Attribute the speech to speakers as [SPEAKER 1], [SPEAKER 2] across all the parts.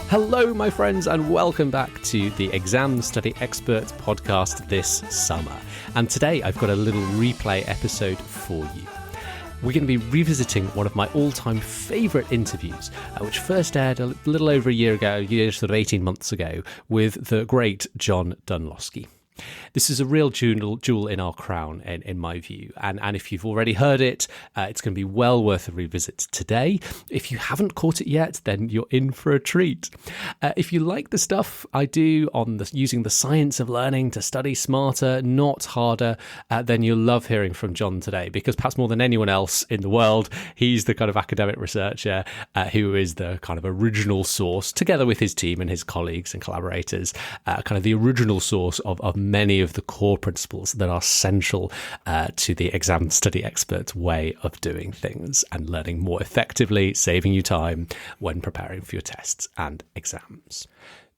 [SPEAKER 1] Hello, my friends, and welcome back to the Exam Study Experts podcast this summer. And today I've got a little replay episode for you. We're going to be revisiting one of my all-time favourite interviews, which first aired a little over a year ago, sort of 18 months ago, with the great John Dunlosky. This is a real jewel in our crown, in my view. And if you've already heard it, it's going to be well worth a revisit today. If you haven't caught it yet, then you're in for a treat. If you like the stuff I do on using the science of learning to study smarter, not harder, then you'll love hearing from John today, because perhaps more than anyone else in the world, he's the kind of academic researcher who is the kind of original source, together with his team and his colleagues and collaborators, kind of the original source of many of the core principles that are central to the exam study expert's way of doing things and learning more effectively, saving you time when preparing for your tests and exams.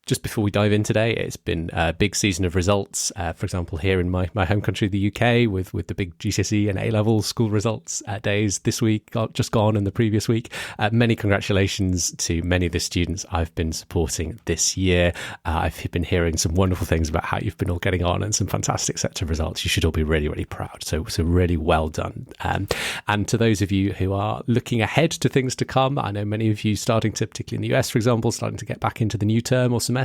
[SPEAKER 1] Just before we dive in today, it's been a big season of results. For example, here in my home country, the UK, with the big GCSE and A-level school results days this week, just gone, and the previous week. Many congratulations to many of the students I've been supporting this year. I've been hearing some wonderful things about how you've been all getting on and some fantastic sets of results. You should all be really, really proud. So really well done. And to those of you who are looking ahead to things to come, I know many of you starting to, particularly in the US, for example, starting to get back into the new term or semester.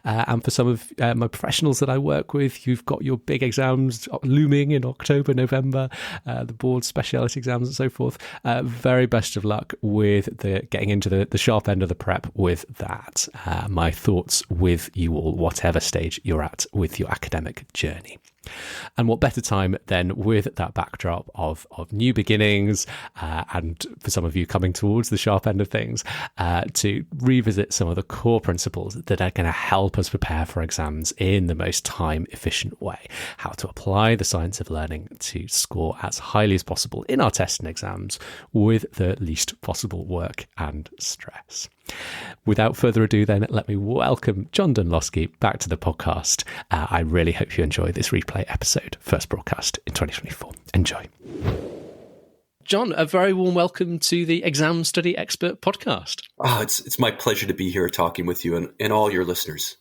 [SPEAKER 1] And for some of my professionals that I work with, you've got your big exams looming in October, November, the board speciality exams and so forth. Very best of luck with getting into the sharp end of the prep with that. My thoughts with you all, whatever stage you're at with your academic journey. And what better time than with that backdrop of new beginnings and for some of you coming towards the sharp end of things to revisit some of the core principles that are going to help us prepare for exams in the most time efficient way. How to apply the science of learning to score as highly as possible in our tests and exams with the least possible work and stress. Without further ado, then, let me welcome John Dunlosky back to the podcast. I really hope you enjoy this replay episode, first broadcast in 2024. Enjoy. John, a very warm welcome to the Exam Study Expert podcast.
[SPEAKER 2] Oh, it's my pleasure to be here talking with you and all your listeners.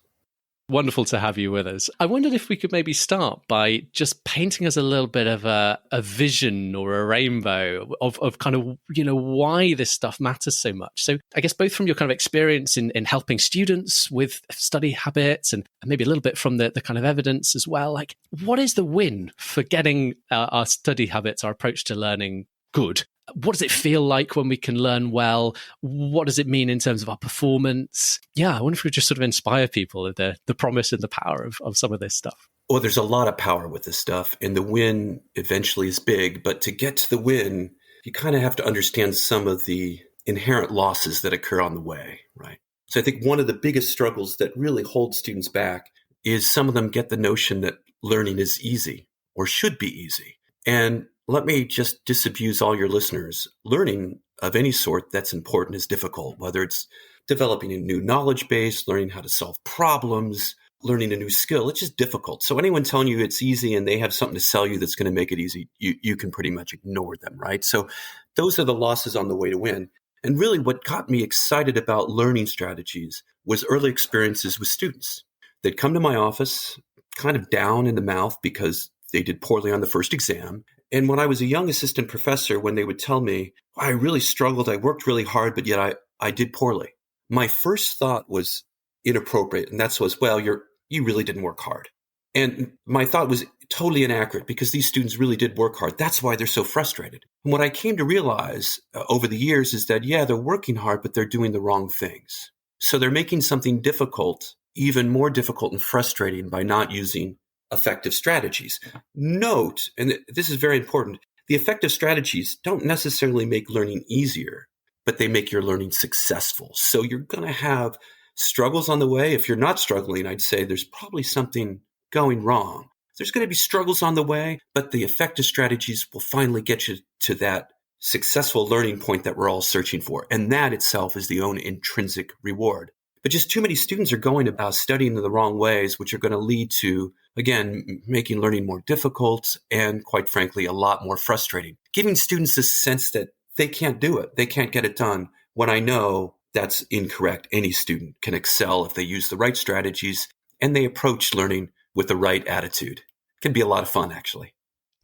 [SPEAKER 1] Wonderful to have you with us. I wondered if we could maybe start by just painting us a little bit of a vision or a rainbow of kind of, why this stuff matters so much. So I guess both from your kind of experience in helping students with study habits and maybe a little bit from the kind of evidence as well, like what is the win for getting our study habits, our approach to learning good? What does it feel like when we can learn well? What does it mean in terms of our performance? Yeah, I wonder if we could just sort of inspire people of the promise and the power of some of this stuff.
[SPEAKER 2] Well, there's a lot of power with this stuff, and the win eventually is big. But to get to the win, you kind of have to understand some of the inherent losses that occur on the way, right? So I think one of the biggest struggles that really holds students back is some of them get the notion that learning is easy or should be easy. And let me just disabuse all your listeners. Learning of any sort that's important is difficult, whether it's developing a new knowledge base, learning how to solve problems, learning a new skill. It's just difficult. So anyone telling you it's easy and they have something to sell you that's going to make it easy, you can pretty much ignore them, right? So those are the losses on the way to win. And really what got me excited about learning strategies was early experiences with students. They'd come to my office kind of down in the mouth because they did poorly on the first exam. And when I was a young assistant professor, when they would tell me, I really struggled, I worked really hard, but yet I did poorly. My first thought was inappropriate. And that was, well, you really didn't work hard. And my thought was totally inaccurate because these students really did work hard. That's why they're so frustrated. And what I came to realize over the years is that, yeah, they're working hard, but they're doing the wrong things. So they're making something difficult, even more difficult and frustrating by not using effective strategies. Note, and this is very important, the effective strategies don't necessarily make learning easier, but they make your learning successful. So you're going to have struggles on the way. If you're not struggling, I'd say there's probably something going wrong. There's going to be struggles on the way, but the effective strategies will finally get you to that successful learning point that we're all searching for. And that itself is the own intrinsic reward. But just too many students are going about studying in the wrong ways, which are going to lead to, again, making learning more difficult and, quite frankly, a lot more frustrating. Giving students a sense that they can't do it, they can't get it done, when I know that's incorrect. Any student can excel if they use the right strategies and they approach learning with the right attitude. It can be a lot of fun, actually.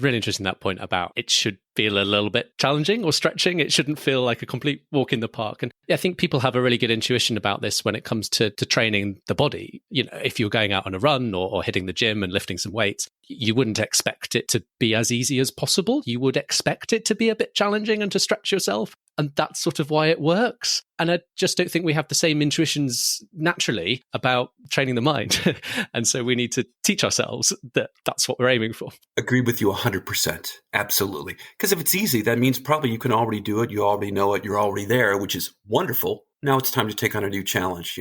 [SPEAKER 1] Really interesting, that point about it should feel a little bit challenging or stretching. It shouldn't feel like a complete walk in the park. And I think people have a really good intuition about this when it comes to training the body. If you're going out on a run or hitting the gym and lifting some weights, you wouldn't expect it to be as easy as possible. You would expect it to be a bit challenging and to stretch yourself. And that's sort of why it works. And I just don't think we have the same intuitions naturally about training the mind. And so we need to teach ourselves that that's what we're aiming for.
[SPEAKER 2] Agree with you 100%. Absolutely. Because if it's easy, that means probably you can already do it. You already know it. You're already there, which is wonderful. Now it's time to take on a new challenge,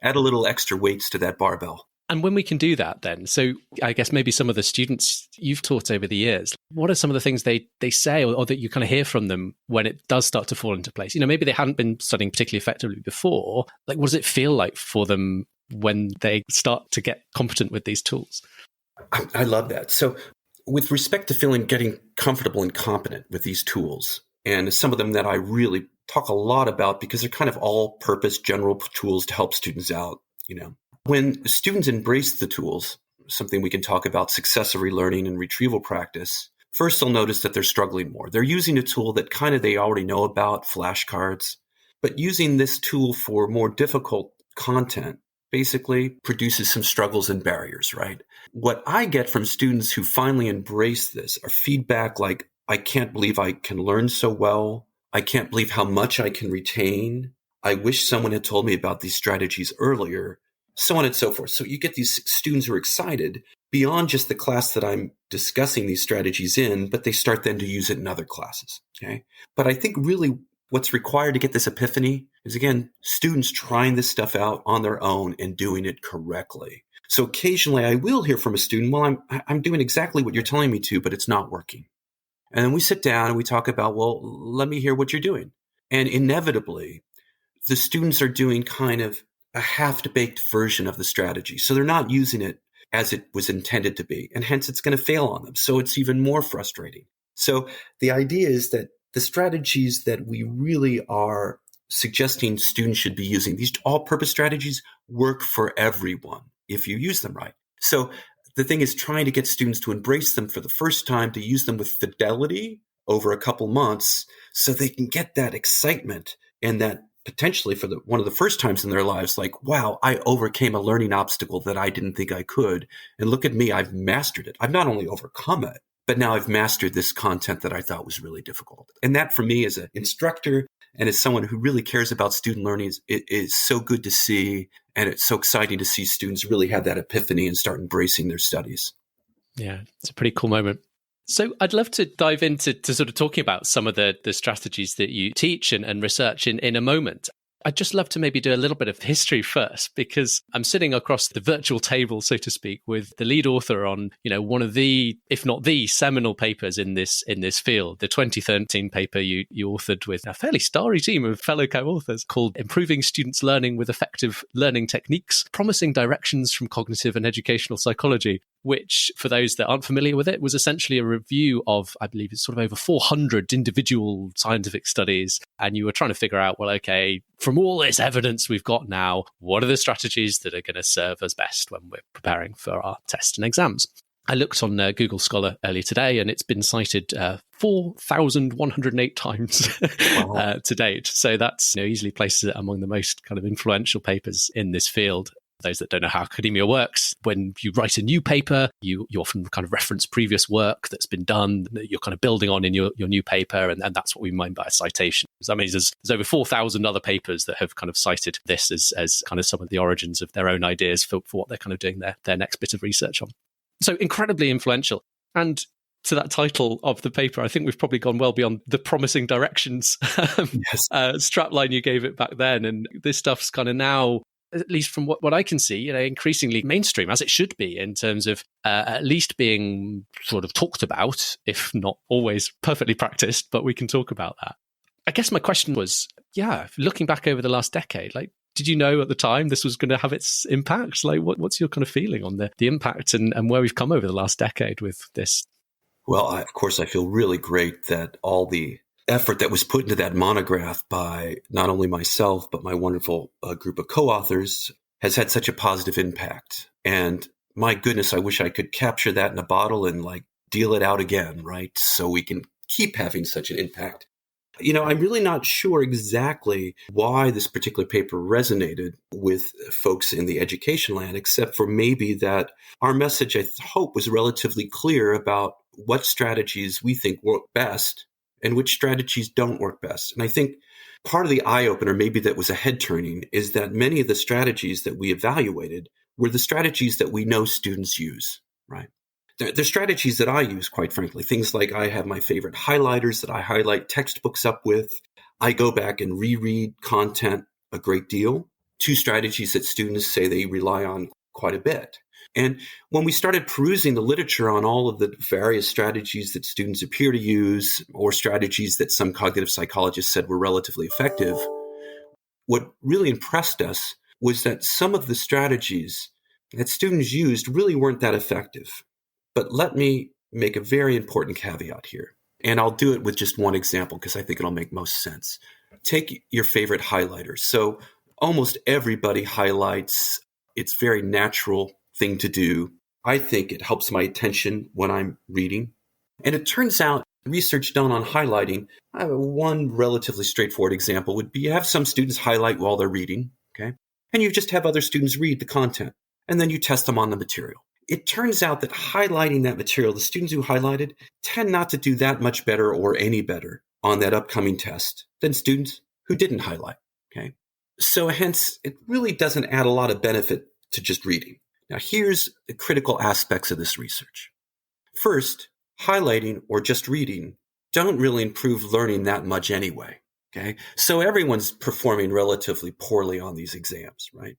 [SPEAKER 2] Add a little extra weights to that barbell.
[SPEAKER 1] And when we can do that then, so I guess maybe some of the students you've taught over the years, what are some of the things they say or that you kind of hear from them when it does start to fall into place? Maybe they hadn't been studying particularly effectively before. Like, what does it feel like for them when they start to get competent with these tools?
[SPEAKER 2] I love that. So with respect to getting comfortable and competent with these tools, and some of them that I really talk a lot about because they're kind of all-purpose general tools to help students out, When students embrace the tools, something we can talk about, successive relearning and retrieval practice, first they'll notice that they're struggling more. They're using a tool that they already know about, flashcards, but using this tool for more difficult content basically produces some struggles and barriers, right? What I get from students who finally embrace this are feedback like, I can't believe I can learn so well. I can't believe how much I can retain. I wish someone had told me about these strategies earlier. So on and so forth. So you get these students who are excited beyond just the class that I'm discussing these strategies in, but they start then to use it in other classes. Okay. But I think really what's required to get this epiphany is, again, students trying this stuff out on their own and doing it correctly. So occasionally I will hear from a student, well, I'm doing exactly what you're telling me to, but it's not working. And then we sit down and we talk about, well, let me hear what you're doing. And inevitably, the students are doing kind of a half-baked version of the strategy. So they're not using it as it was intended to be, and hence it's going to fail on them. So it's even more frustrating. So the idea is that the strategies that we really are suggesting students should be using, these all-purpose strategies, work for everyone if you use them right. So the thing is trying to get students to embrace them for the first time, to use them with fidelity over a couple months so they can get that excitement and that potentially for one of the first times in their lives, like, wow, I overcame a learning obstacle that I didn't think I could. And look at me, I've mastered it. I've not only overcome it, but now I've mastered this content that I thought was really difficult. And that for me as an instructor and as someone who really cares about student learning, it is so good to see. And it's so exciting to see students really have that epiphany and start embracing their studies.
[SPEAKER 1] Yeah, it's a pretty cool moment. So I'd love to dive into sort of talking about some of the strategies that you teach and research in a moment. I'd just love to maybe do a little bit of history first, because I'm sitting across the virtual table, so to speak, with the lead author on, one of the, if not the seminal papers in this field, the 2013 paper you authored with a fairly starry team of fellow co-authors called Improving Students' Learning with Effective Learning Techniques, Promising Directions from Cognitive and Educational Psychology, which, for those that aren't familiar with it, was essentially a review of, I believe it's sort of over 400 individual scientific studies. And you were trying to figure out, well, okay, from all this evidence we've got now, what are the strategies that are going to serve us best when we're preparing for our tests and exams? I looked on Google Scholar earlier today, and it's been cited 4,108 times
[SPEAKER 2] Wow.
[SPEAKER 1] to date. So that's easily places it among the most kind of influential papers in this field. Those that don't know how academia works, when you write a new paper, you often kind of reference previous work that's been done, that you're kind of building on in your new paper, and that's what we mean by a citation. So that means there's over 4,000 other papers that have kind of cited this as kind of some of the origins of their own ideas for what they're kind of doing their next bit of research on. So incredibly influential. And to that title of the paper, I think we've probably gone well beyond the promising directions strapline you gave it back then. And this stuff's kind of now, at least from what I can see, increasingly mainstream, as it should be, in terms of at least being sort of talked about, if not always perfectly practiced, but we can talk about that. I guess my question was, looking back over the last decade, like, did you know at the time this was going to have its impact? Like, what's your kind of feeling on the impact and where we've come over the last decade with this?
[SPEAKER 2] Well, of course, I feel really great that all the effort that was put into that monograph by not only myself, but my wonderful group of co-authors has had such a positive impact. And my goodness, I wish I could capture that in a bottle and deal it out again, right? So we can keep having such an impact. I'm really not sure exactly why this particular paper resonated with folks in the education land, except for maybe that our message, I hope, was relatively clear about what strategies we think work best and which strategies don't work best. And I think part of the eye-opener, maybe that was a head-turning, is that many of the strategies that we evaluated were the strategies that we know students use, right? The strategies that I use, quite frankly, things like I have my favorite highlighters that I highlight textbooks up with. I go back and reread content a great deal. Two strategies that students say they rely on quite a bit. And when we started perusing the literature on all of the various strategies that students appear to use, or strategies that some cognitive psychologists said were relatively effective, what really impressed us was that some of the strategies that students used really weren't that effective. But let me make a very important caveat here. And I'll do it with just one example because I think it'll make most sense. Take your favorite highlighter. So almost everybody highlights. It's a very natural thing to do. I think it helps my attention when I'm reading. And it turns out research done on highlighting, one relatively straightforward example would be you have some students highlight while they're reading, okay? And you just have other students read the content, and then you test them on the material. It turns out that highlighting that material, the students who highlighted tend not to do that much better or any better on that upcoming test than students who didn't highlight, okay? So hence, it really doesn't add a lot of benefit to just reading. Now, here's the critical aspects of this research. First, highlighting or just reading don't really improve learning that much anyway, okay? So everyone's performing relatively poorly on these exams, right?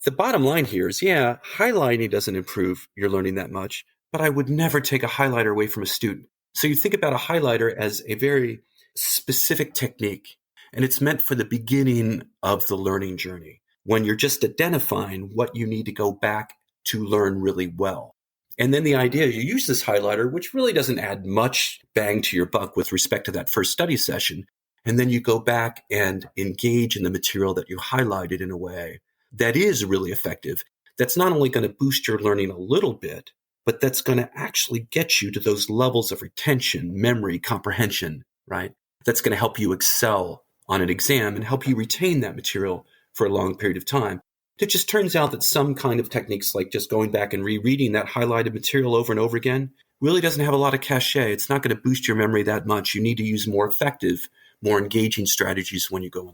[SPEAKER 2] The bottom line here is, highlighting doesn't improve your learning that much, but I would never take a highlighter away from a student. So you think about a highlighter as a very specific technique, and it's meant for the beginning of the learning journey, when you're just identifying what you need to go back to learn really well. And then the idea is you use this highlighter, which really doesn't add much bang to your buck with respect to that first study session, and then you go back and engage in the material that you highlighted in a way that is really effective, that's not only going to boost your learning a little bit, but that's going to actually get you to those levels of retention, memory, comprehension, right? That's going to help you excel on an exam and help you retain that material for a long period of time. It just turns out that some kind of techniques like just going back and rereading that highlighted material over and over again really doesn't have a lot of cachet. It's not going to boost your memory that much. You need to use more effective, more engaging strategies when you go on.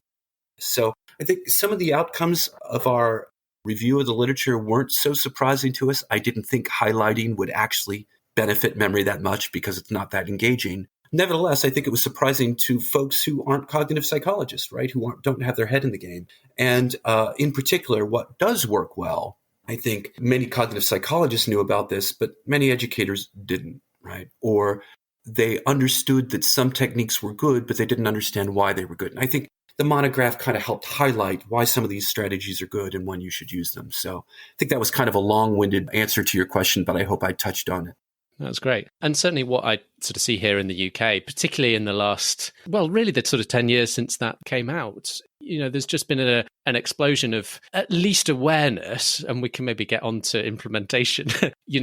[SPEAKER 2] So I think some of the outcomes of our review of the literature weren't so surprising to us. I didn't think highlighting would actually benefit memory that much because it's not that engaging. Nevertheless, I think it was surprising to folks who aren't cognitive psychologists, right, who don't have their head in the game. And in particular, what does work well, I think many cognitive psychologists knew about this, but many educators didn't, right? Or they understood that some techniques were good, but they didn't understand why they were good. And I think the monograph kind of helped highlight why some of these strategies are good and when you should use them. So I think that was kind of a long-winded answer to your question, but I hope I touched on it.
[SPEAKER 1] That's great. And certainly what I sort of see here in the UK, particularly in the last, really the sort of 10 years since that came out, there's just been an explosion of at least awareness, and we can maybe get on to implementation,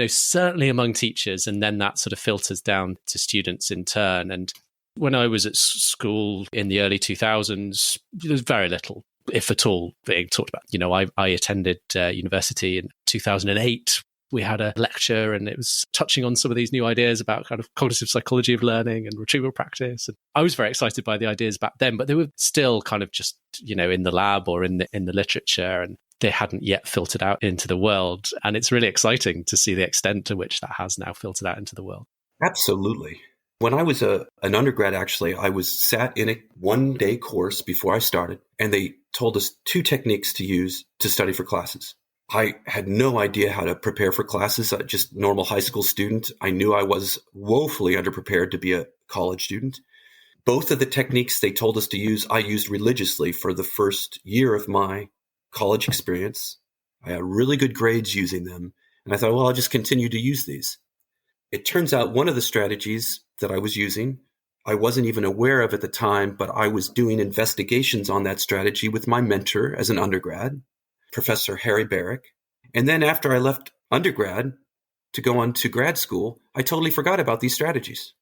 [SPEAKER 1] certainly among teachers, and then that sort of filters down to students in turn. And when I was at school in the early 2000s, there was very little, if at all, being talked about. I attended university in 2008. We had a lecture and it was touching on some of these new ideas about kind of cognitive psychology of learning and retrieval practice. And I was very excited by the ideas back then, but they were still kind of just, in the lab or in the literature, and they hadn't yet filtered out into the world. And it's really exciting to see the extent to which that has now filtered out into the world.
[SPEAKER 2] Absolutely. When I was an undergrad, actually, I was sat in a one-day course before I started, and they told us 2 techniques to use to study for classes. I had no idea how to prepare for classes. Just normal high school student. I knew I was woefully underprepared to be a college student. Both of the techniques they told us to use, I used religiously for the first year of my college experience. I had really good grades using them. And I thought, I'll just continue to use these. It turns out one of the strategies that I was using I wasn't even aware of at the time, but I was doing investigations on that strategy with my mentor as an undergrad, Professor Kerri Edinburgh. And then after I left undergrad to go on to grad school, I totally forgot about these strategies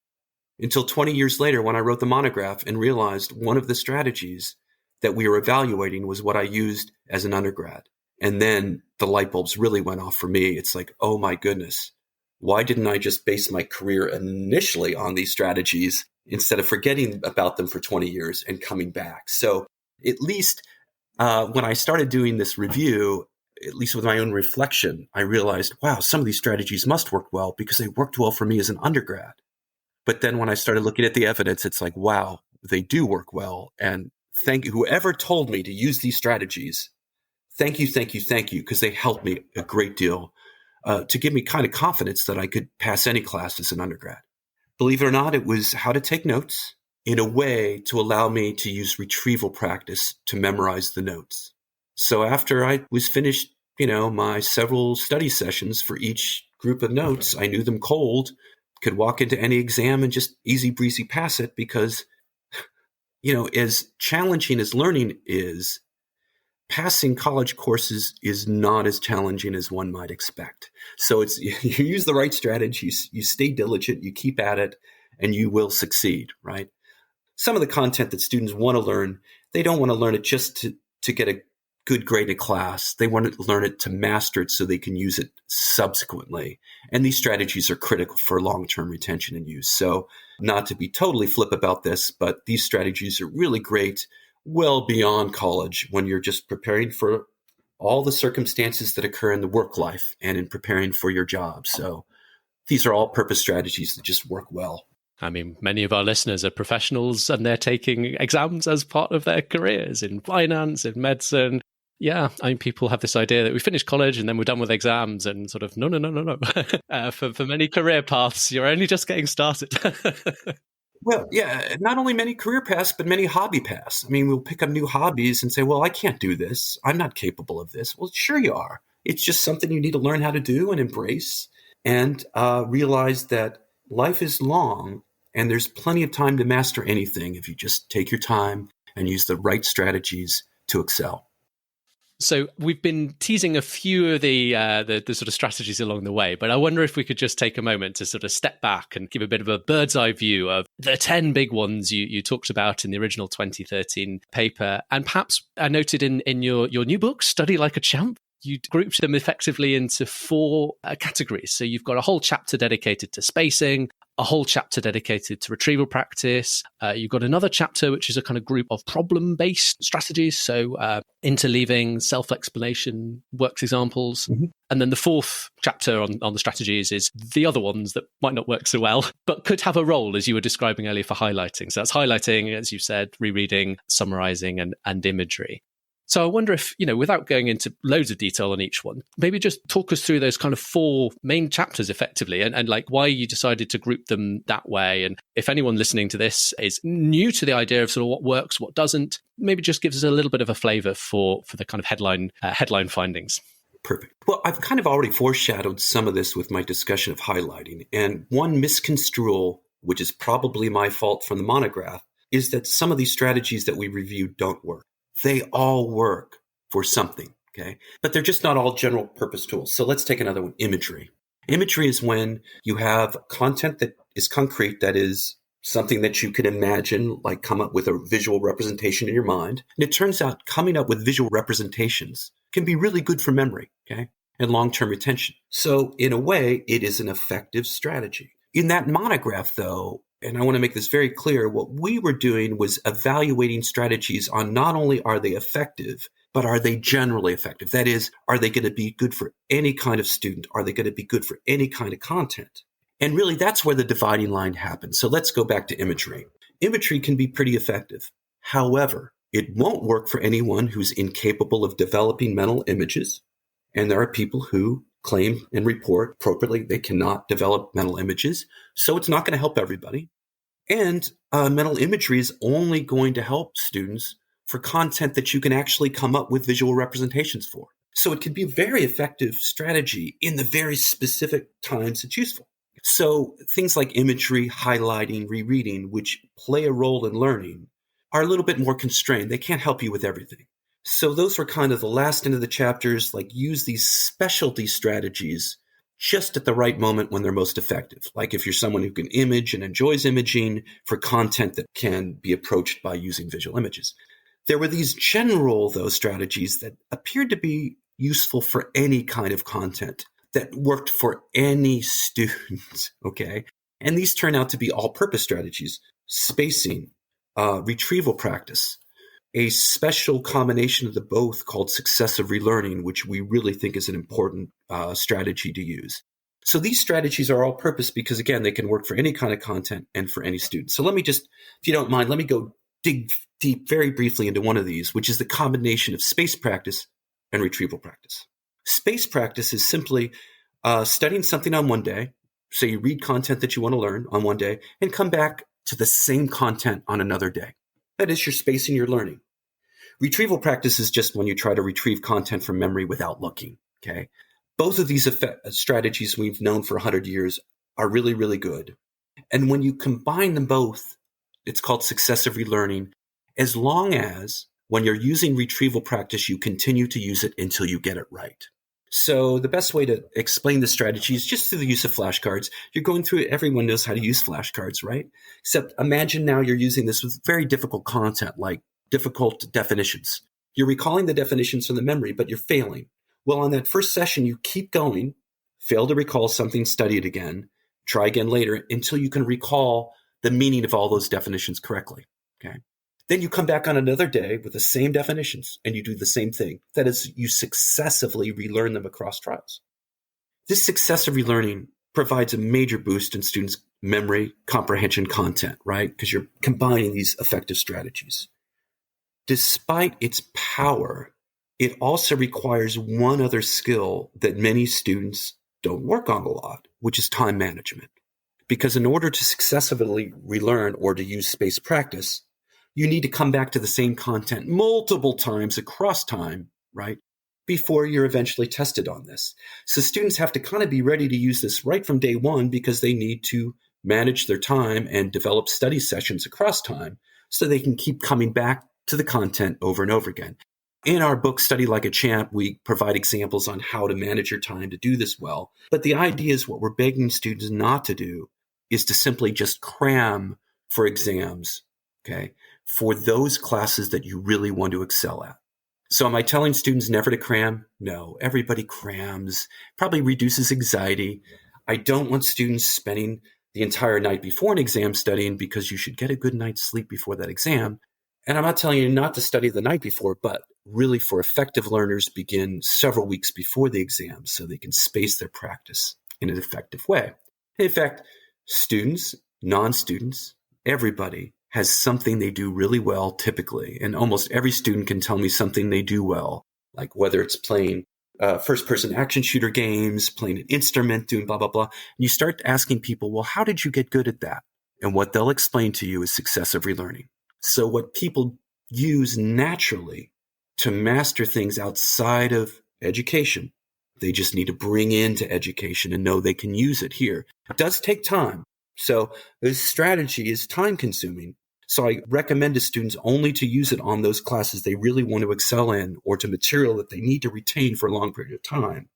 [SPEAKER 2] until 20 years later when I wrote the monograph and realized one of the strategies that we were evaluating was what I used as an undergrad. And then the light bulbs really went off for me. It's like, oh my goodness, why didn't I just base my career initially on these strategies instead of forgetting about them for 20 years and coming back? So at least when I started doing this review, at least with my own reflection, I realized, wow, some of these strategies must work well because they worked well for me as an undergrad. But then when I started looking at the evidence, it's like, wow, they do work well. And thank you, whoever told me to use these strategies. Thank you, because they helped me a great deal to give me kind of confidence that I could pass any class as an undergrad. Believe it or not, it was how to take notes in a way to allow me to use retrieval practice to memorize the notes. So after I was finished, my several study sessions for each group of notes, I knew them cold, could walk into any exam and just easy breezy pass it because, as challenging as learning is, passing college courses is not as challenging as one might expect. So it's you use the right strategies, you stay diligent, you keep at it, and you will succeed, right? Some of the content that students want to learn, they don't want to learn it just to get a good grade in class. They want to learn it to master it so they can use it subsequently. And these strategies are critical for long-term retention and use. So not to be totally flip about this, but these strategies are really great well beyond college when you're just preparing for all the circumstances that occur in the work life and in preparing for your job. So these are all purpose strategies that just work well.
[SPEAKER 1] I mean, many of our listeners are professionals and they're taking exams as part of their careers in finance, in medicine. Yeah, I mean, people have this idea that we finish college and then we're done with exams and sort of, no. For many career paths, you're only just getting started.
[SPEAKER 2] Well, yeah, not only many career paths, but many hobby paths. I mean, we'll pick up new hobbies and say, well, I can't do this. I'm not capable of this. Well, sure you are. It's just something you need to learn how to do and embrace and realize that life is long and there's plenty of time to master anything if you just take your time and use the right strategies to excel.
[SPEAKER 1] So we've been teasing a few of the sort of strategies along the way, but I wonder if we could just take a moment to sort of step back and give a bit of a bird's eye view of the 10 big ones you talked about in the original 2013 paper. And perhaps I noted in your new book, Study Like a Champ, you grouped them effectively into 4 categories. So you've got a whole chapter dedicated to spacing, a whole chapter dedicated to retrieval practice. You've got another chapter, which is a kind of group of problem-based strategies. So interleaving, self-explanation, works examples. Mm-hmm. And then the 4th chapter on the strategies is the other ones that might not work so well, but could have a role, as you were describing earlier, for highlighting. So that's highlighting, as you said, rereading, summarizing, and imagery. So I wonder if, without going into loads of detail on each one, maybe just talk us through those kind of 4 main chapters effectively and like why you decided to group them that way. And if anyone listening to this is new to the idea of sort of what works, what doesn't, maybe just gives us a little bit of a flavor for the kind of headline findings.
[SPEAKER 2] Perfect. Well, I've kind of already foreshadowed some of this with my discussion of highlighting. And one misconstrual, which is probably my fault from the monograph, is that some of these strategies that we reviewed don't work. They all work for something, okay? But they're just not all general purpose tools. So let's take another one, imagery. Imagery is when you have content that is concrete, that is something that you can imagine, like come up with a visual representation in your mind. And it turns out coming up with visual representations can be really good for memory, okay? And long-term retention. So in a way, it is an effective strategy. In that monograph, though, and I want to make this very clear, what we were doing was evaluating strategies on not only are they effective, but are they generally effective? That is, are they going to be good for any kind of student? Are they going to be good for any kind of content? And really, that's where the dividing line happens. So let's go back to imagery. Imagery can be pretty effective. However, it won't work for anyone who's incapable of developing mental images. And there are people who claim and report appropriately they cannot develop mental images. So it's not going to help everybody. And mental imagery is only going to help students for content that you can actually come up with visual representations for. So it can be a very effective strategy in the very specific times it's useful. So things like imagery, highlighting, rereading, which play a role in learning, are a little bit more constrained. They can't help you with everything. So those were kind of the last end of the chapters, like use these specialty strategies just at the right moment when they're most effective. Like if you're someone who can image and enjoys imaging for content that can be approached by using visual images. There were these general, though, strategies that appeared to be useful for any kind of content that worked for any student, okay? And these turn out to be all-purpose strategies: spacing, retrieval practice, a special combination of the both called successive relearning, which we really think is an important strategy to use. So these strategies are all-purpose because, again, they can work for any kind of content and for any student. So let me just, if you don't mind, let me go dig deep very briefly into one of these, which is the combination of space practice and retrieval practice. Space practice is simply studying something on one day. So you read content that you want to learn on one day and come back to the same content on another day. That is your spacing, your learning. Retrieval practice is just when you try to retrieve content from memory without looking, okay? Both of these strategies we've known for 100 years are really, really good. And when you combine them both, it's called successive relearning, as long as when you're using retrieval practice, you continue to use it until you get it right. So the best way to explain the strategy is just through the use of flashcards. You're going through it. Everyone knows how to use flashcards, right? Except imagine now you're using this with very difficult content, like difficult definitions. You're recalling the definitions from the memory, but you're failing. Well, on that first session, you keep going, fail to recall something, study it again, try again later until you can recall the meaning of all those definitions correctly, okay? Then you come back on another day with the same definitions and you do the same thing. That is, you successively relearn them across trials. This successive relearning provides a major boost in students' memory, comprehension, content, right? Because you're combining these effective strategies. Despite its power, it also requires one other skill that many students don't work on a lot, which is time management. Because in order to successively relearn or to use space practice, you need to come back to the same content multiple times across time, right, before you're eventually tested on this. So students have to kind of be ready to use this right from day one because they need to manage their time and develop study sessions across time so they can keep coming back to the content over and over again. In our book, Study Like a Champ, we provide examples on how to manage your time to do this well. But the idea is what we're begging students not to do is to simply just cram for exams, okay, for those classes that you really want to excel at. So am I telling students never to cram? No, everybody crams, probably reduces anxiety. I don't want students spending the entire night before an exam studying because you should get a good night's sleep before that exam. And I'm not telling you not to study the night before, but really for effective learners, begin several weeks before the exam so they can space their practice in an effective way. In fact, students, non-students, everybody has something they do really well typically. And almost every student can tell me something they do well, like whether it's playing first-person action shooter games, playing an instrument, doing blah, blah, blah. And you start asking people, well, how did you get good at that? And what they'll explain to you is successive relearning. So what people use naturally to master things outside of education, they just need to bring into education and know they can use it here. It does take time. So this strategy is time consuming. So I recommend to students only to use it on those classes they really want to excel in or to material that they need to retain for a long period of time.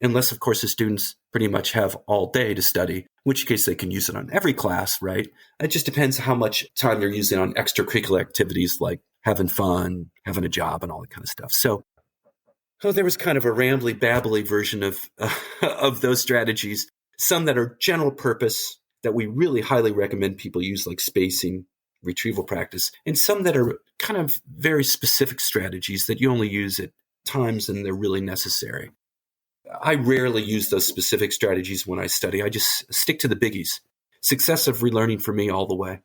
[SPEAKER 2] Unless, of course, the students pretty much have all day to study, in which case they can use it on every class, right? It just depends how much time they're using on extracurricular activities like having fun, having a job, and all that kind of stuff. So there was kind of a rambly, babbly version of those strategies, some that are general purpose that we really highly recommend people use, like spacing, retrieval practice, and some that are kind of very specific strategies that you only use at times and they're really necessary. I rarely use those specific strategies when I study. I just stick to the biggies. Successive relearning for me all the way.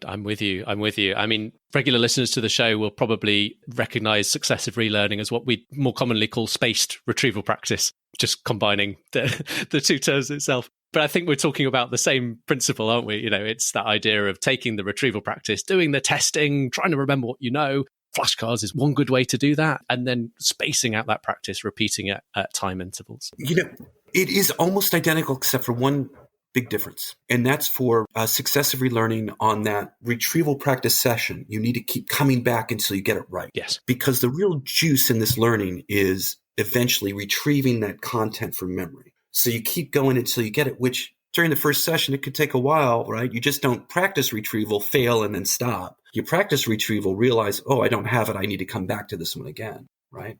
[SPEAKER 1] I'm with you. I mean, regular listeners to the show will probably recognize successive relearning as what we more commonly call spaced retrieval practice, just combining the two terms itself. But I think we're talking about the same principle, aren't we? You know, it's that idea of taking the retrieval practice, doing the testing, trying to remember what you know. Flashcards is one good way to do that. And then spacing out that practice, repeating it at time intervals.
[SPEAKER 2] You know, it is almost identical except for one Big difference. And that's for successive relearning on that retrieval practice session. You need to keep coming back until you get it right.
[SPEAKER 1] Yes.
[SPEAKER 2] Because the real juice in this learning is eventually retrieving that content from memory. So you keep going until you get it, which during the first session, it could take a while, right? You just don't practice retrieval, fail, and then stop. You practice retrieval, realize, oh, I don't have it. I need to come back to this one again, right?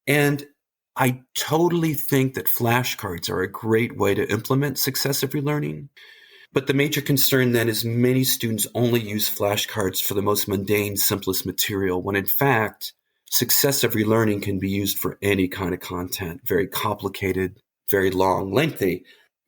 [SPEAKER 2] And I totally think that flashcards are a great way to implement successive relearning. But the major concern then is many students only use flashcards for the most mundane, simplest material, when in fact, successive relearning can be used for any kind of content, very complicated, very long, lengthy.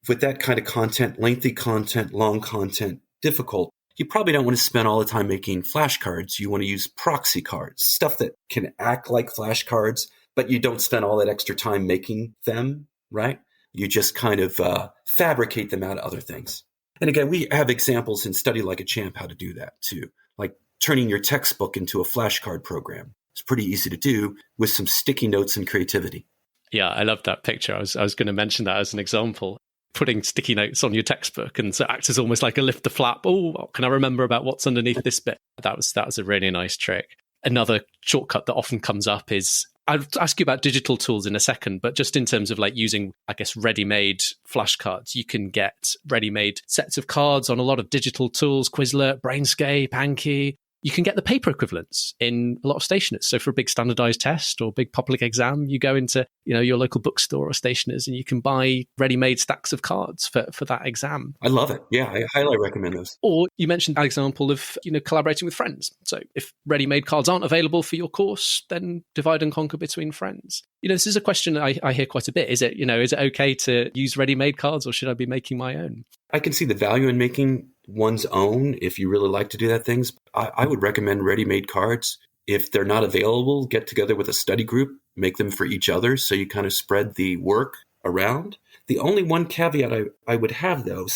[SPEAKER 2] With that kind of content, lengthy content, long content, difficult, you probably don't want to spend all the time making flashcards. You want to use proxy cards, stuff that can act like flashcards, but you don't spend all that extra time making them, right? You just kind of fabricate them out of other things. And again, we have examples in Study Like a Champ how to do that too, like turning your textbook into a flashcard program. It's pretty easy to do with some sticky notes and creativity.
[SPEAKER 1] Yeah, I love that picture. I was going to mention that as an example. Putting sticky notes on your textbook and so it acts as almost like a lift the flap. Oh, what can I remember about what's underneath this bit? That was a really nice trick. Another shortcut that often comes up is, I'll ask you about digital tools in a second, but just in terms of like using, I guess, ready-made flashcards, you can get ready-made sets of cards on a lot of digital tools, Quizlet, Brainscape, Anki. You can get the paper equivalents in a lot of stationers. So for a big standardized test or big public exam, you go into your local bookstore or stationers and you can buy ready-made stacks of cards for that exam.
[SPEAKER 2] I love it. Yeah, I highly recommend those.
[SPEAKER 1] Or you mentioned an example of collaborating with friends. So if ready-made cards aren't available for your course, then divide and conquer between friends. This is a question I hear quite a bit. Is it okay to use ready-made cards or should I be making my own?
[SPEAKER 2] I can see the value in making one's own if you really like to do that things. I would recommend ready-made cards. If they're not available, get together with a study group, make them for each other so you kind of spread the work around. The only one caveat I would have, though,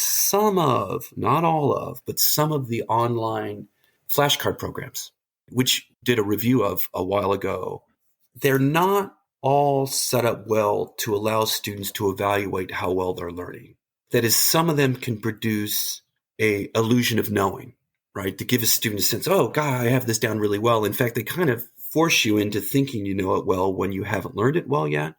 [SPEAKER 2] not all of, but some of the online flashcard programs, which did a review of a while ago, they're not all set up well to allow students to evaluate how well they're learning. That is, some of them can produce a illusion of knowing, right? To give a student a sense, oh, God, I have this down really well. In fact, they kind of force you into thinking you know it well when you haven't learned it well yet.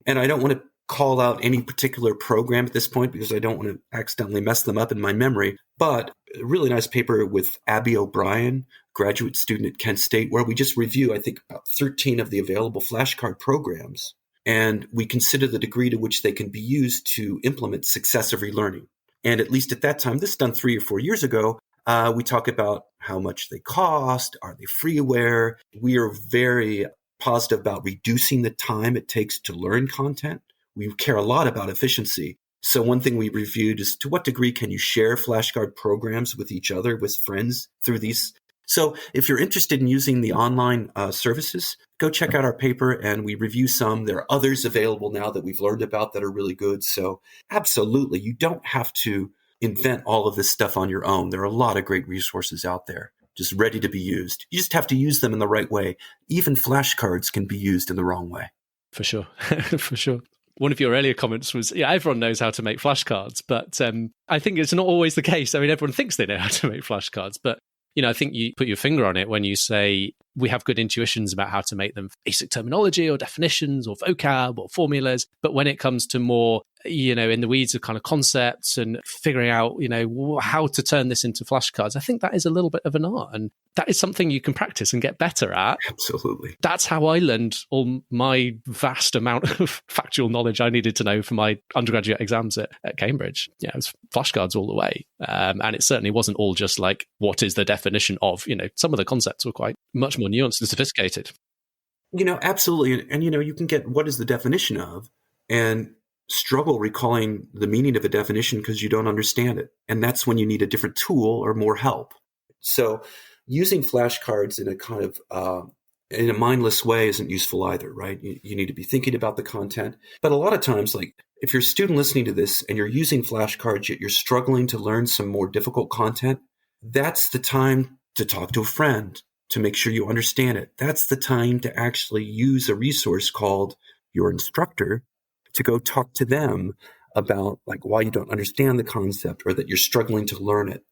[SPEAKER 2] And I don't want to call out any particular program at this point because I don't want to accidentally mess them up in my memory. But a really nice paper with Abby O'Brien, graduate student at Kent State, where we just review, I think, about 13 of the available flashcard programs. And we consider the degree to which they can be used to implement successive relearning. And at least at that time, this is done 3 or 4 years ago, we talk about how much they cost, are they freeware? We are very positive about reducing the time it takes to learn content. We care a lot about efficiency. So one thing we reviewed is to what degree can you share flashcard programs with each other, with friends through these? So if you're interested in using the online services, go check out our paper and we review some. There are others available now that we've learned about that are really good. So absolutely, you don't have to invent all of this stuff on your own. There are a lot of great resources out there just ready to be used. You just have to use them in the right way. Even flashcards can be used in the wrong way.
[SPEAKER 1] For sure. For sure. One of your earlier comments was, everyone knows how to make flashcards, but I think it's not always the case. I mean, everyone thinks they know how to make flashcards, but I think you put your finger on it when you say we have good intuitions about how to make them basic terminology or definitions or vocab or formulas. But when it comes to more, in the weeds of kind of concepts and figuring out, how to turn this into flashcards, I think that is a little bit of an art. And that is something you can practice and get better at.
[SPEAKER 2] Absolutely.
[SPEAKER 1] That's how I learned all my vast amount of factual knowledge I needed to know for my undergraduate exams at Cambridge. It was flashcards all the way. And it certainly wasn't all just like, what is the definition of, some of the concepts were quite much more nuanced and sophisticated.
[SPEAKER 2] Absolutely. And, you can get what is the definition of and struggle recalling the meaning of a definition because you don't understand it. And that's when you need a different tool or more help. So using flashcards in a kind of in a mindless way isn't useful either, right? You need to be thinking about the content. But a lot of times, like if you're a student listening to this and you're using flashcards, yet you're struggling to learn some more difficult content, that's the time to talk to a friend to make sure you understand it. That's the time to actually use a resource called your instructor to go talk to them about like why you don't understand the concept or that you're struggling to learn it.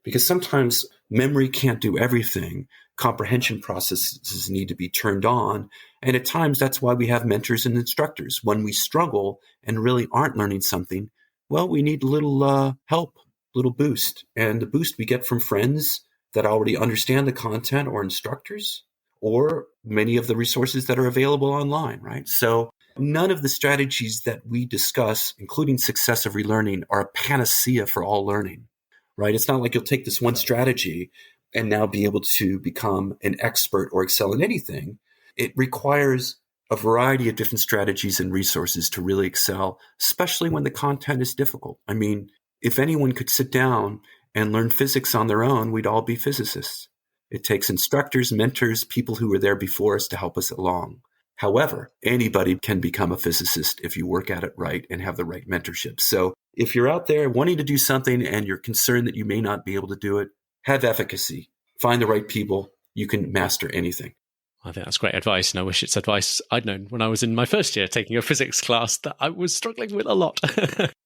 [SPEAKER 2] Because sometimes memory can't do everything. Comprehension processes need to be turned on. And at times that's why we have mentors and instructors. When we struggle and really aren't learning something, well, we need a little help, little boost. And the boost we get from friends that already understand the content or instructors or many of the resources that are available online, right? So none of the strategies that we discuss, including successive relearning, are a panacea for all learning, right? It's not like you'll take this one strategy and now be able to become an expert or excel in anything. It requires a variety of different strategies and resources to really excel, especially when the content is difficult. I mean, if anyone could sit down and learn physics on their own, we'd all be physicists. It takes instructors, mentors, people who were there before us to help us along. However, anybody can become a physicist if you work at it right and have the right mentorship. So if you're out there wanting to do something and you're concerned that you may not be able to do it, have efficacy. Find the right people. You can master anything.
[SPEAKER 1] I think that's great advice, and I wish it's advice I'd known when I was in my first year taking a physics class that I was struggling with a lot.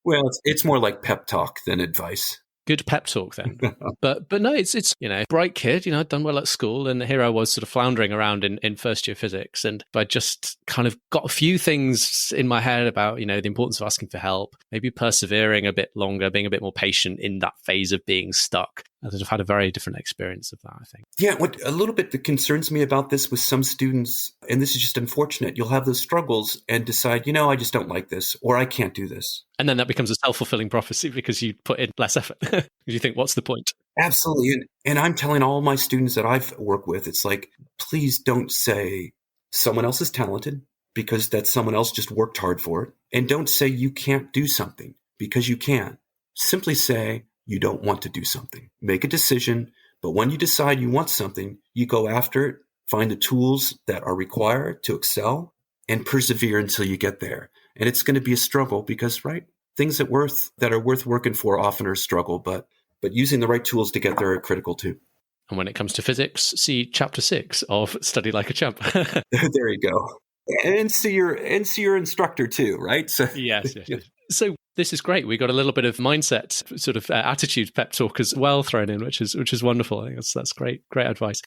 [SPEAKER 2] Well, it's more like pep talk than advice.
[SPEAKER 1] Good pep talk then. But no, it's bright kid, I'd done well at school, and here I was sort of floundering around in first year physics, and I just kind of got a few things in my head about, the importance of asking for help, maybe persevering a bit longer, being a bit more patient in that phase of being stuck. I've had a very different experience of that, I think.
[SPEAKER 2] Yeah, what a little bit that concerns me about this with some students, and this is just unfortunate, you'll have those struggles and decide, I just don't like this, or I can't do this.
[SPEAKER 1] And then that becomes a self-fulfilling prophecy because you put in less effort. Because you think, what's the point?
[SPEAKER 2] Absolutely. And I'm telling all my students that I've worked with, it's like, please don't say someone else is talented because that someone else just worked hard for it. And don't say you can't do something because you can. Simply say you don't want to do something. Make a decision. But when you decide you want something, you go after it, find the tools that are required to excel, and persevere until you get there. And it's going to be a struggle because, right, things that are worth working for often are a struggle, but using the right tools to get there are critical too.
[SPEAKER 1] And when it comes to physics, see chapter 6 of Study Like a Champ.
[SPEAKER 2] There you go. And see your instructor too, right? So
[SPEAKER 1] yes. So this is great. We got a little bit of mindset, sort of attitude pep talk as well thrown in, which is wonderful. I think that's great advice.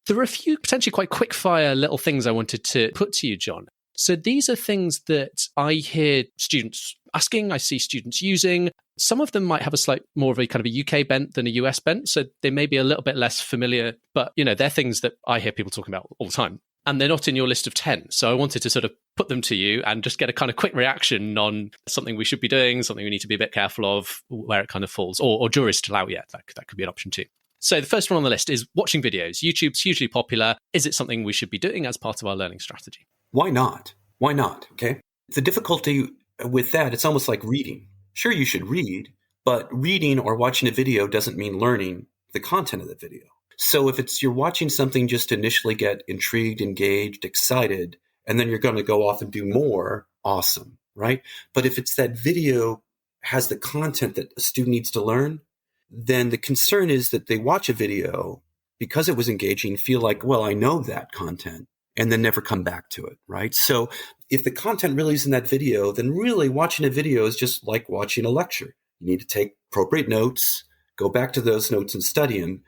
[SPEAKER 1] There are a few potentially quite quick fire little things I wanted to put to you, John. So these are things that I hear students asking, I see students using. Some of them might have a slight more of a kind of a UK bent than a US bent. So they may be a little bit less familiar, but they're things that I hear people talking about all the time. And they're not in your list of 10. So I wanted to sort of put them to you and just get a kind of quick reaction on something we should be doing, something we need to be a bit careful of, where it kind of falls, or jury's still out yet. That could be an option too. So the first one on the list is watching videos. YouTube's hugely popular. Is it something we should be doing as part of our learning strategy?
[SPEAKER 2] Why not? Why not? Okay. The difficulty with that, it's almost like reading. Sure, you should read, but reading or watching a video doesn't mean learning the content of the video. So if you're watching something just to initially get intrigued, engaged, excited, and then you're going to go off and do more, awesome, right? But if it's that video has the content that a student needs to learn, then the concern is that they watch a video because it was engaging, feel like, well, I know that content, and then never come back to it, right? So if the content really is in that video, then really watching a video is just like watching a lecture. You need to take appropriate notes, go back to those notes and study them.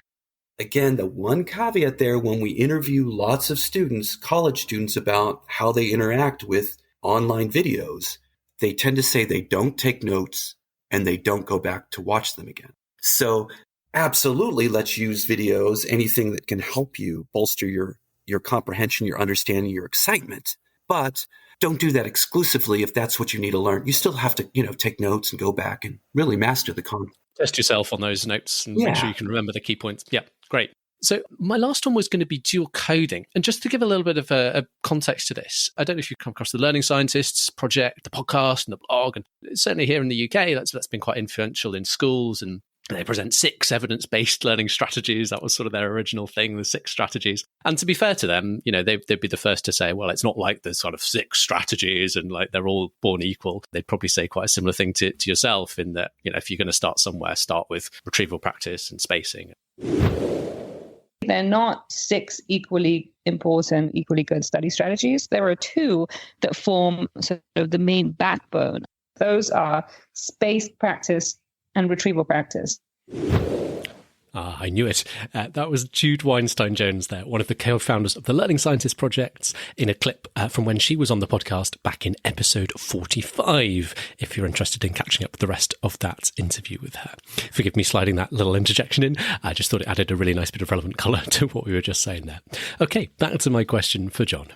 [SPEAKER 2] Again, the one caveat there, when we interview lots of students, college students, about how they interact with online videos, they tend to say they don't take notes and they don't go back to watch them again. So absolutely, let's use videos, anything that can help you bolster your comprehension, your understanding, your excitement. But don't do that exclusively if that's what you need to learn. You still have to, take notes and go back and really master the content.
[SPEAKER 1] Test yourself on those notes and make sure you can remember the key points. Yeah, great. So my last one was going to be dual coding. And just to give a little bit of a context to this, I don't know if you've come across the Learning Scientists project, the podcast and the blog. And certainly here in the UK, that's been quite influential in schools, and they present 6 evidence-based learning strategies. That was sort of their original thing, the 6 strategies. And to be fair to them, they'd be the first to say, well, it's not like there's sort of 6 strategies and like they're all born equal. They'd probably say quite a similar thing to yourself in that, if you're going to start somewhere, start with retrieval practice and spacing.
[SPEAKER 3] They're not 6 equally important, equally good study strategies. There are 2 that form sort of the main backbone. Those are spaced practice and retrieval practice.
[SPEAKER 1] I knew it. That was Jude Weinstein-Jones there, one of the co-founders of the Learning Scientist Project, in a clip from when she was on the podcast back in episode 45, if you're interested in catching up with the rest of that interview with her. Forgive me sliding that little interjection in. I just thought it added a really nice bit of relevant colour to what we were just saying there. Okay, back to my question for John.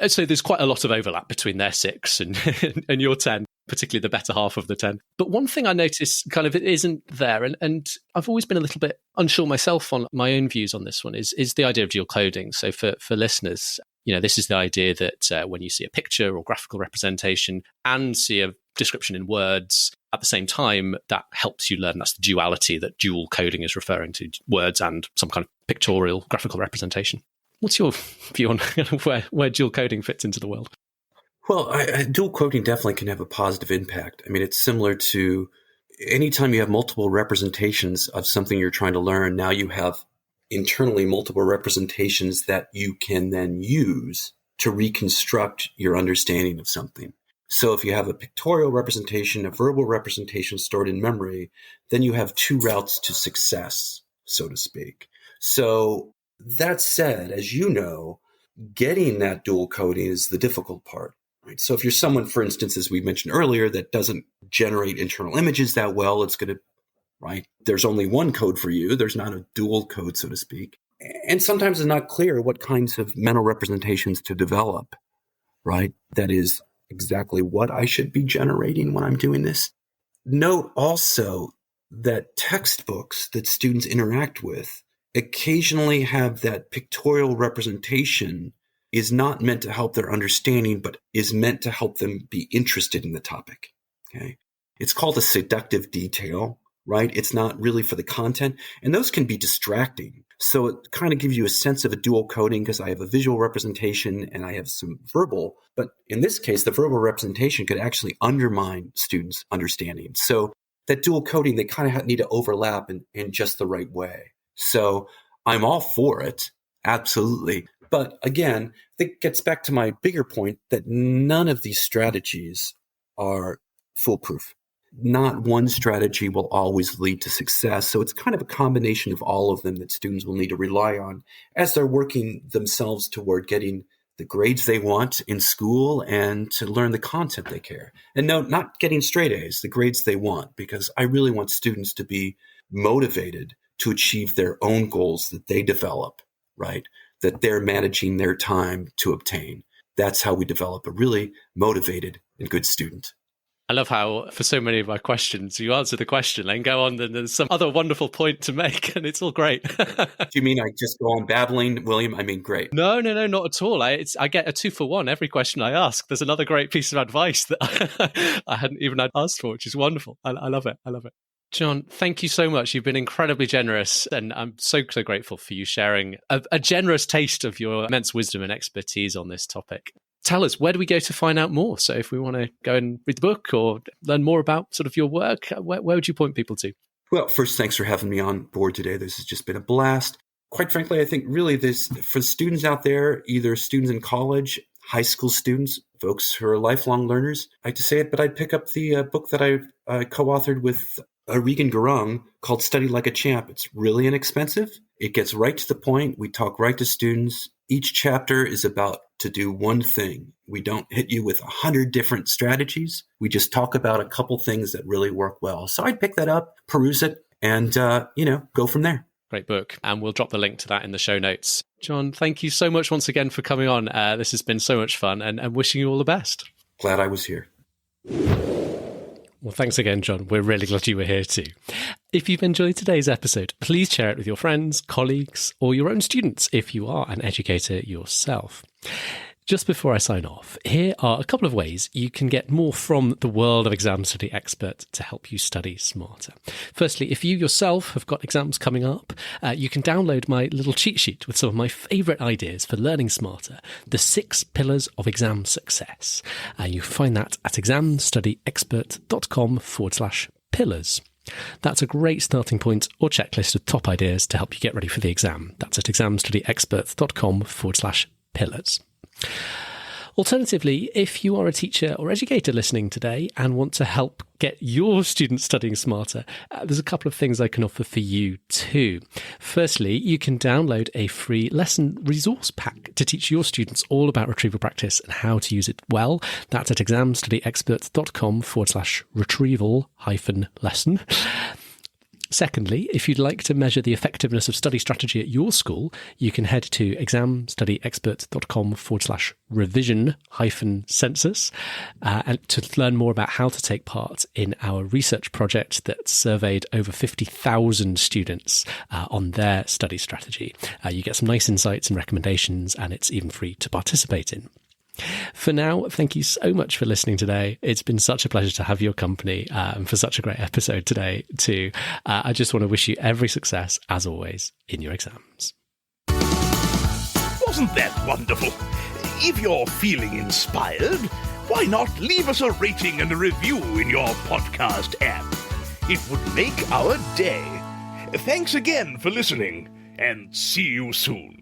[SPEAKER 1] So there's quite a lot of overlap between their 6 and your 10. Particularly the better half of the 10. But one thing I notice kind of it isn't there, and I've always been a little bit unsure myself on my own views on this one, is the idea of dual coding. So for listeners, this is the idea that when you see a picture or graphical representation and see a description in words at the same time, that helps you learn. That's the duality that dual coding is referring to, words and some kind of pictorial graphical representation. What's your view on where dual coding fits into the world?
[SPEAKER 2] Well, dual coding definitely can have a positive impact. I mean, it's similar to anytime you have multiple representations of something you're trying to learn, now you have internally multiple representations that you can then use to reconstruct your understanding of something. So if you have a pictorial representation, a verbal representation stored in memory, then you have 2 routes to success, so to speak. So that said, as you know, getting that dual coding is the difficult part. Right. So if you're someone, for instance, as we mentioned earlier, that doesn't generate internal images that well, it's going to, right? There's only one code for you. There's not a dual code, so to speak. And sometimes it's not clear what kinds of mental representations to develop, right? That is exactly what I should be generating when I'm doing this. Note also that textbooks that students interact with occasionally have that pictorial representation is not meant to help their understanding, but is meant to help them be interested in the topic. Okay. It's called a seductive detail, right? It's not really for the content. And those can be distracting. So it kind of gives you a sense of a dual coding because I have a visual representation and I have some verbal. But in this case, the verbal representation could actually undermine students' understanding. So that dual coding, they kind of need to overlap in just the right way. So I'm all for it. Absolutely. But again, I think it gets back to my bigger point that none of these strategies are foolproof. Not one strategy will always lead to success. So it's kind of a combination of all of them that students will need to rely on as they're working themselves toward getting the grades they want in school and to learn the content they care. And no, not getting straight A's, the grades they want, because I really want students to be motivated to achieve their own goals that they develop, right? That they're managing their time to obtain. That's how we develop a really motivated and good student.
[SPEAKER 1] I love how, for so many of my questions, you answer the question and go on, and there's some other wonderful point to make, and it's all great.
[SPEAKER 2] Do you mean I just go on babbling, William? I mean, great.
[SPEAKER 1] No, not at all. I get a 2-for-1 every question I ask. There's another great piece of advice that I hadn't even asked for, which is wonderful. I love it. John, thank you so much. You've been incredibly generous, and I'm so grateful for you sharing a generous taste of your immense wisdom and expertise on this topic. Tell us, where do we go to find out more? So if we want to go and read the book or learn more about sort of your work, where would you point people to?
[SPEAKER 2] Well, first, thanks for having me on board today. This has just been a blast. Quite frankly, I think really this, for students out there, either students in college, high school students, folks who are lifelong learners, I hate to say it, but I'd pick up the book that I co-authored with Regan Gurung called Study Like a Champ. It's really inexpensive. It gets right to the point. We talk right to students. Each chapter is about to do one thing. We don't hit you with 100 different strategies. We just talk about a couple things that really work well. So I'd pick that up, peruse it, and, go from there.
[SPEAKER 1] Great book. And we'll drop the link to that in the show notes. John, thank you so much once again for coming on. This has been so much fun, and wishing you all the best.
[SPEAKER 2] Glad I was here.
[SPEAKER 1] Well, thanks again, John. We're really glad you were here too. If you've enjoyed today's episode, please share it with your friends, colleagues, or your own students if you are an educator yourself. Just before I sign off, here are a couple of ways you can get more from the world of Exam Study Expert to help you study smarter. Firstly, if you yourself have got exams coming up, you can download my little cheat sheet with some of my favourite ideas for learning smarter, the 6 pillars of exam success. You find that at examstudyexpert.com/pillars. That's a great starting point or checklist of top ideas to help you get ready for the exam. That's at examstudyexpert.com/pillars. Alternatively, if you are a teacher or educator listening today and want to help get your students studying smarter, there's a couple of things I can offer for you too. Firstly, you can download a free lesson resource pack to teach your students all about retrieval practice and how to use it well. That's at examstudyexperts.com/retrieval-lesson. Secondly, if you'd like to measure the effectiveness of study strategy at your school, you can head to examstudyexperts.com/revision-census and to learn more about how to take part in our research project that surveyed over 50,000 students on their study strategy. You get some nice insights and recommendations, and it's even free to participate in. For now, thank you so much for listening today. It's been such a pleasure to have your company and for such a great episode today too. I just want to wish you every success, as always, in your exams.
[SPEAKER 4] Wasn't that wonderful? If you're feeling inspired, why not leave us a rating and a review in your podcast app? It would make our day. Thanks again for listening, and see you soon.